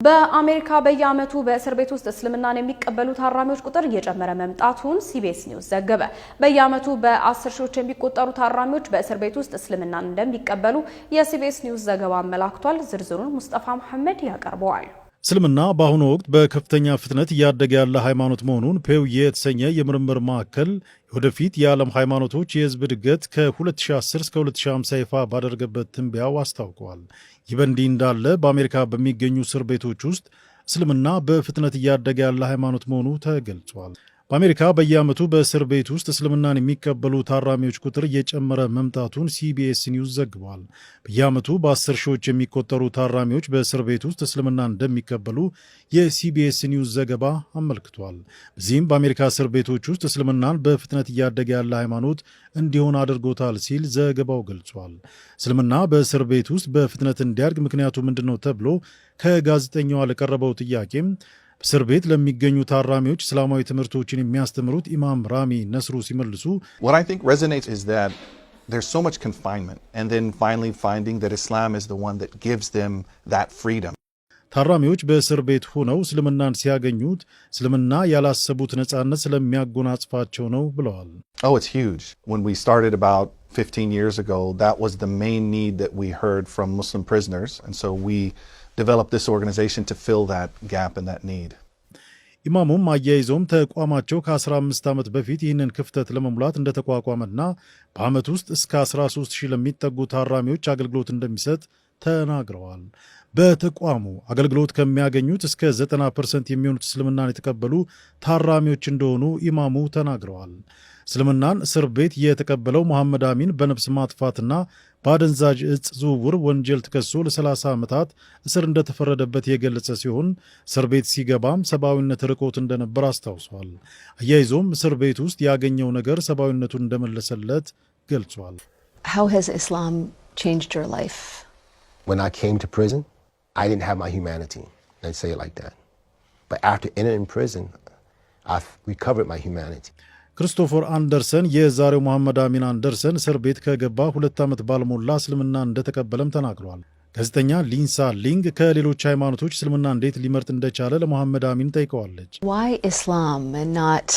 በአሜሪካ በየዓመቱ በእስር ቤት ውስጥ እስልምናን የሚቀበሉ ታራሚዎች ቁጥር እየጨመረ መምጣቱን ሲቢኤስ ኒውስ ዘገበ። በየዓመቱ በ10 ሺዎች የሚቆጠሩ ታራሚዎች በእስር ቤት ውስጥ እስልምናን እንደሚቀበሉ የሲቢኤስ ኒውስ ዘገባ አመላክቷል። ዝርዝሩን ሙስጠፋ መሐመድ ያቀርበዋል። እስልምና በአሁኑ ወቅት በከፍተኛ ፍጥነት እያደገ ያለ ሃይማኖት መሆኑን ፔው የተሰኘ የምርምር ማዕከል ወደፊት የዓለም ሃይማኖቶች የህዝብ እድገት ከ2010 እስከ 2050 ይፋ ባደረገበት ትንበያው አስታውቀዋል። ይህ በእንዲህ እንዳለ በአሜሪካ በሚገኙ እስር ቤቶች ውስጥ እስልምና በፍጥነት እያደገ ያለ ሃይማኖት መሆኑ ተገልጿል። በአሜሪካ በየዓመቱ በእስር ቤት ውስጥ እስልምናን የሚቀበሉ ታራሚዎች ቁጥር እየጨመረ መምጣቱን ሲቢኤስ ኒውስ ዘግቧል። በየዓመቱ በ10 ሺዎች የሚቆጠሩ ታራሚዎች በእስር ቤት ውስጥ እስልምናን እንደሚቀበሉ የሲቢኤስ ኒውስ ዘገባ አመልክቷል። በዚህም በአሜሪካ እስር ቤቶች ውስጥ እስልምናን በፍጥነት እያደገ ያለ ሃይማኖት እንዲሆን አድርጎታል ሲል ዘገባው ገልጿል። እስልምና በእስር ቤት ውስጥ በፍጥነት እንዲያድግ ምክንያቱ ምንድነው ተብሎ ከጋዜጠኛዋ ለቀረበው ጥያቄም እስር ቤት ለሚገኙ ታራሚዎች እስላማዊ ትምህርቶችን የሚያስተምሩት ኢማም ራሚ ነስሩ ሲመልሱ What I think resonates is that there's so much confinement and then finally finding that Islam is the one that gives them that freedom. ታራሚዎች በእስር ቤት ሆነው እስልምናን ሲያገኙት እስልምና ያላሰቡት ነጻነት ስለሚያጎናጽፋቸው ነው ብለዋል። Oh, it's huge. When we started about 15 years ago, that was the main need that we heard from Muslim prisoners, and so we developed this organization to fill that gap and that need. ኢማሙም አያይዘውም ተቋማቸው ከ15 ዓመት በፊት ይህንን ክፍተት ለመሙላት እንደተቋቋመና በዓመት ውስጥ እስከ 13,000 ለሚጠጉ ታራሚዎች አገልግሎት እንደሚሰጥ ተናግረዋል። በተቋሙ አገልግሎት ከሚያገኙት እስከ 90% የሚሆኑት እስልምናን የተቀበሉ ታራሚዎች እንደሆኑ ኢማሙ ተናግረዋል። እስልምናን እስር ቤት የተቀበለው መሐመድ አሚን በነፍስ ማጥፋትና በአደንዛዥ እጽ ዝውውር ወንጀል ተከሶ ለ30 ዓመታት እስር እንደተፈረደበት የገለጸ ሲሆን እስር ቤት ሲገባም ሰብአዊነት ርቆት እንደነበር አስታውሷል። አያይዞም እስር ቤት ውስጥ ያገኘው ነገር ሰብአዊነቱን እንደመለሰለት ገልጿል። How has Islam changed your life? When I came to prison, I didn't have my humanity. Let's say it like that. But after entering prison, I've recovered my humanity. ክሪስቶፈር አንደርሰን የዛሬው መሐመድ አሚን አንደርሰን እስር ቤት ከገባ 2 ዓመት ባልሞላ እስልምና እንደተቀበለም ተናግሯል። ጋዜጠኛ ሊንሳ ሊንግ ከሌሎች ሃይማኖቶች እስልምና እንዴት ሊመርጥ እንደቻለ ለመሐመድ አሚን ጠይቀዋለች። Why Islam and not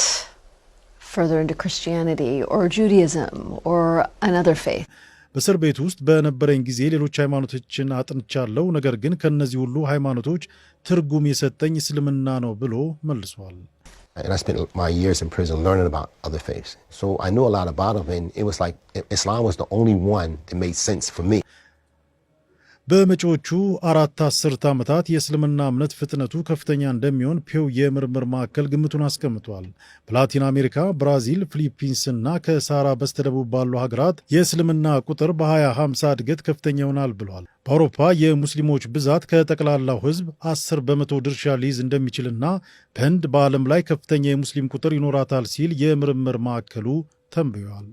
further into Christianity or Judaism or another faith? በእስር ቤት ውስጥ በነበረኝ ጊዜ ሌሎች ሃይማኖቶችን አጥንቻለሁ፣ ነገር ግን ከነዚህ ሁሉ ሃይማኖቶች ትርጉም የሰጠኝ እስልምና ነው ብሎ መልሷል። And I spent my years in prison learning about other faiths. So I knew a lot about them, and it was like Islam was the only one that made sense for me. በመጪዎቹ 4 10 ዓመታት የእስልምና እምነት ፍጥነቱ ከፍተኛ እንደሚሆን ፔው የምርምር ማዕከል ግምቱን አስቀምጧል። በላቲን አሜሪካ፣ ብራዚል፣ ፊሊፒንስ እና ከሳራ በስተደቡብ ባሉ ሀገራት የእስልምና ቁጥር በ2050 እድገት ከፍተኛ ይሆናል ብሏል። በአውሮፓ የሙስሊሞች ብዛት ከጠቅላላው ሕዝብ 10 በመቶ ድርሻ ሊይዝ እንደሚችልና በህንድ በዓለም ላይ ከፍተኛ የሙስሊም ቁጥር ይኖራታል ሲል የምርምር ማዕከሉ ተንብዮአል።